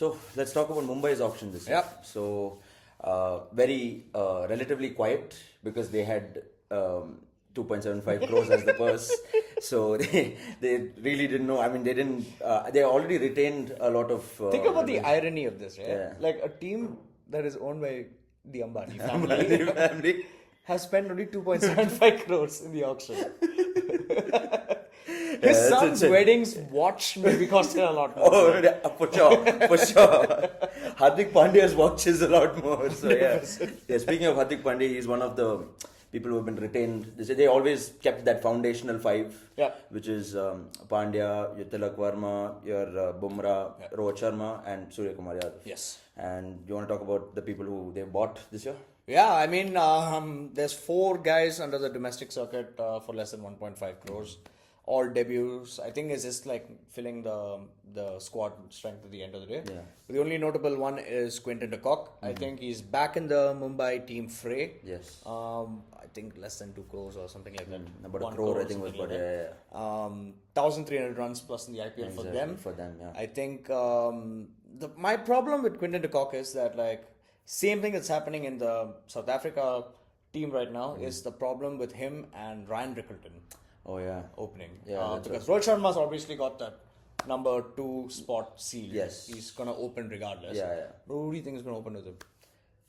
So let's talk about Mumbai's auction this year. Yep. So very relatively quiet because they had 2.75 crores as the purse. So they really didn't know. I mean, they didn't. They already retained a lot of. Think about the irony of this, right? Yeah. Like a team that is owned by the Ambani Ambani family has spent only 2.75 crores in the auction. His son's wedding's watch maybe costed a lot more. Oh, yeah, for sure. Hardik Pandya's watch is a lot more. So yeah. Speaking of Hardik Pandya, he's one of the people who have been retained. They always kept that foundational five, which is Pandya, your Tilak Verma, your Bumrah, Rohit Sharma, and Surya Kumar Yadav. Yes. And you want to talk about the people who they bought this year? Yeah, I mean, there's 4 guys under the domestic circuit for less than 1.5 crores. All debuts. I think it's just like filling the squad strength at the end of the day. Yeah. The only notable one is Quinton de Kock. I think he's back in the Mumbai team fray. Yes. I think less than 2 crores or something like that. About 1 crore, I think was about it. 1,300 runs plus in the IPL Exactly, for them, yeah. I think my problem with Quinton de Kock is that like same thing that's happening in the South Africa team right now is the problem with him and Ryan Rickleton. Oh yeah. Opening. Yeah, because Rohit Sharma's obviously got that number 2 spot sealed. Yes. He's gonna open regardless. Yeah. But who do you think is gonna open with him?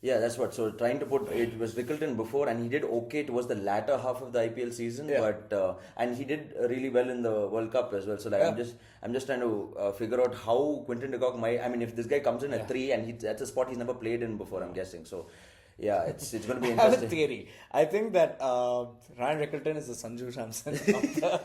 Yeah, that's what. So trying to put it was Rickleton before, and he did okay towards the latter half of the IPL season. Yeah. But and he did really well in the World Cup as well. So like I'm just trying to figure out how Quinton de Kock might. I mean, if this guy comes in at 3 and that's a spot he's never played in before, I'm guessing. So yeah, it's going to be interesting. I have a theory. I think that Ryan Rickleton is the Sanju Samson of the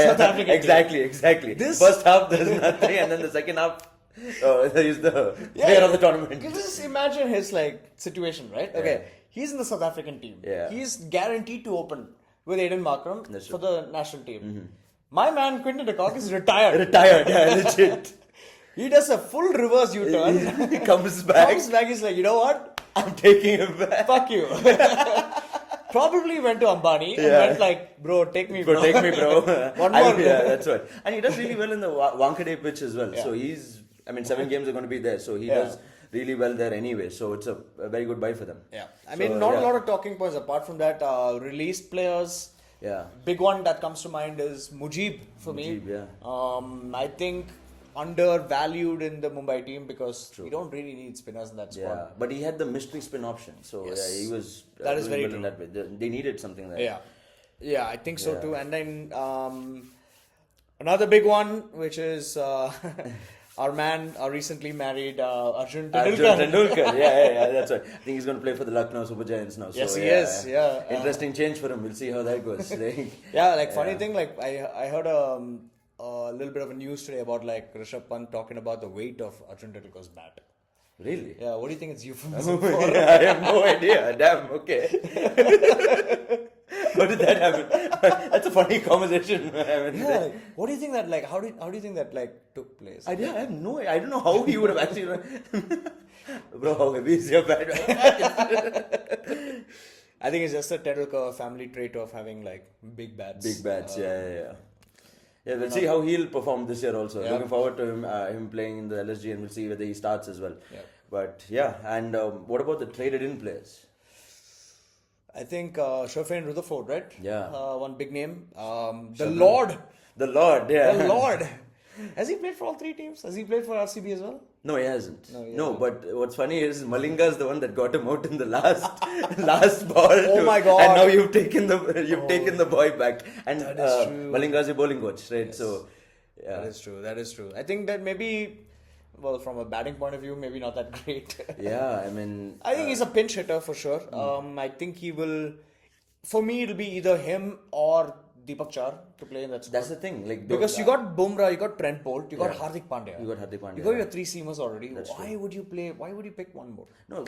South African exactly. This first half there's nothing, and then the second half. He's the player of the tournament. You just imagine his like situation, right? Okay, he's in the South African team. Yeah. He's guaranteed to open with Aiden Markram for the national team. Mm-hmm. My man Quinton de Kock is retired. Yeah, legit. He does a full reverse U-turn. He comes back. He's like, you know what? I'm taking him back. Fuck you. Probably went to Ambani and went like, bro, take me, bro. Take me, bro. One more. Yeah, that's right. And he does really well in the Wankhede pitch as well. Yeah. So 7 games are going to be there. So he does really well there anyway. So it's a very good buy for them. Yeah. I mean, not a lot of talking points apart from that. Released players. Yeah. Big one that comes to mind is Mujib for me. Yeah. I think undervalued in the Mumbai team because we don't really need spinners in that squad. Yeah, but he had the mystery spin option. So he was that is very well in that way. They needed something like that. Yeah, I think so too. And then another big one, which is our recently married Arjun Tendulkar. Yeah, that's right. I think he's going to play for the Lucknow Super Giants now. Yes, so, he is. Yeah, interesting change for him. We'll see how that goes. Funny thing, like I heard a little bit of a news today about like Rishabh Pant talking about the weight of Arjun Tendulkar's bat. Really? Yeah. What do you think it's euphemism for? I have no idea. Damn. Okay. How did that happen? That's a funny conversation. What do you think that like? How do you think that like took place? I have no. I don't know how he would have actually. Bro, how heavy is your bat? I think it's just a Tendulkar family trait of having like big bats. Big bats. Yeah, we'll see how he'll perform this year also. Looking forward to him playing in the LSG, and we'll see whether he starts as well. Yeah. But and what about the traded in players? I think Shofane Rutherford, right? Yeah. One big name. The Lord. The Lord, yeah. The Lord. Has he played for all 3 teams? Has he played for RCB as well? No, he hasn't. No, but what's funny is Malinga's the one that got him out in the last ball. Oh my God! And now you've taken the boy back. And that is true. Malinga's your bowling coach, right? Yes. So yeah. That is true. I think that maybe, well, from a batting point of view, maybe not that great. Yeah, I mean, I think he's a pinch hitter for sure. I think he will. For me, it'll be either him or Deepak Char to play in that squad. That's the thing. Like because you got Bumrah, you got Trent Bolt, you got Hardik Pandya. You got your 3 seamers already. Why would you pick one more? No,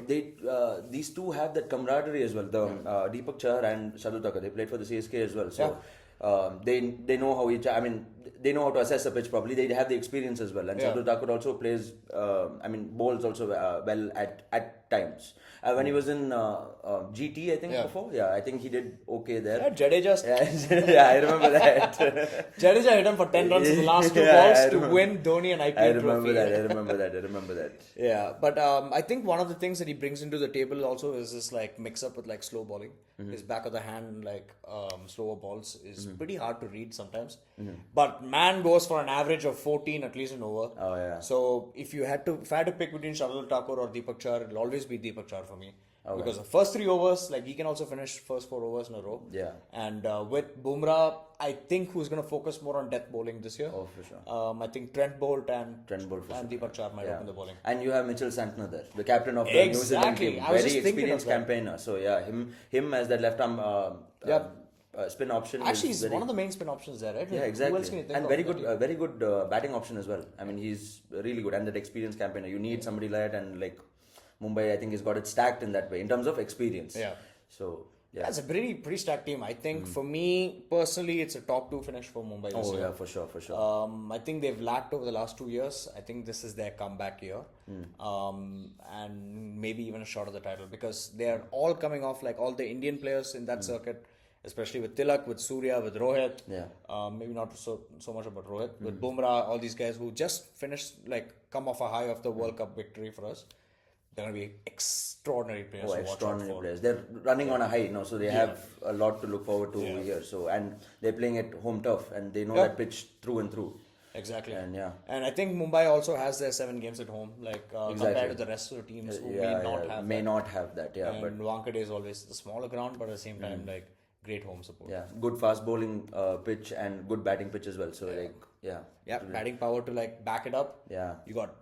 these two have that camaraderie as well. The Deepak Char and Shardul Thakur, they played for the CSK as well. So they know how they know how to assess a pitch properly. They have the experience as well. And Shardul Thakur also plays. Bowls also well at times. When he was in GT, I think before. Yeah, I think he did okay there. Yeah, Jadeja. Yeah, I remember that. Jadeja hit him for 10 runs in the last two Yeah, balls I to remember. win Dhoni an IPL I remember trophy. that. I remember that. Yeah, but I think one of the things that he brings into the table also is this like mix up with like slow bowling. His back of the hand like slower balls is pretty hard to read sometimes. But man goes for an average of 14 at least an over. Oh yeah. So if I had to pick between Shardul Thakur or Deepak Char, it'll always be Deepak Char for me. Because the first 3 overs, like he can also finish first 4 overs in a row. Yeah. And with Bumrah, I think who's going to focus more on death bowling this year. Oh, for sure. I think Trent Bolt and for Deepak Char might open the bowling. And you have Mitchell Santner there, the captain of the New Zealand team. I was Very just thinking experienced of that. campaigner. So yeah, him as that left arm spin option. Actually, is he's one of the main spin options there, right? Yeah, Who exactly. else can you think And of? very good batting option as well. I mean, he's really good and that experienced campaigner. You need somebody like that, and like Mumbai, I think, has got it stacked in that way in terms of experience. Yeah. So yeah. That's a pretty stacked team. I think for me personally, it's a top 2 finish for Mumbai this year. Yeah, for sure. I think they've lacked over the last 2 years. I think this is their comeback year, and maybe even a shot of the title because they are all coming off like all the Indian players in that circuit, especially with Tilak, with Surya, with Rohit. Yeah. Maybe not so much about Rohit, with Bumrah, all these guys who just finished come off a high of the World Cup victory for us. They're going to be extraordinary players. Extraordinary players. They're running on a high now, so they have a lot to look forward to here. So and they're playing at home turf, and they know that pitch through and through. Exactly. And I think Mumbai also has their 7 games at home, compared to the rest of the teams who may not have that. Yeah, and Wankhede is always the smaller ground, but at the same time, great home support. Yeah, good fast bowling pitch and good batting pitch as well. So batting power to back it up. Yeah, you got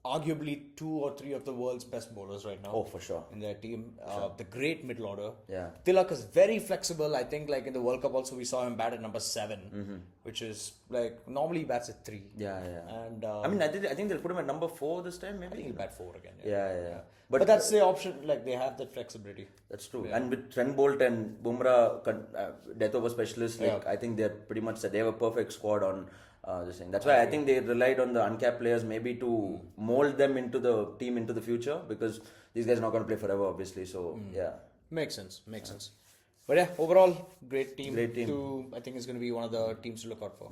arguably 2 or 3 of the world's best bowlers right now. Oh, for sure. In their team. The great middle order. Yeah. Tilak is very flexible. I think in the World Cup also we saw him bat at number 7, which is normally he bats at 3. Yeah. And I think they'll put him at number 4 this time, maybe. I think he'll bat 4 again. Yeah. But that's the option. They have that flexibility. That's true. Yeah. And with Trent Bolt and Bumrah, death over specialists, I think they're pretty much set. They have a perfect squad on this thing. That's why I think they relied on the uncapped players maybe to mold them into the team into the future, because these guys are not going to play forever, obviously. So yeah, makes sense. But yeah, overall great team. Great team. I think is going to be one of the teams to look out for.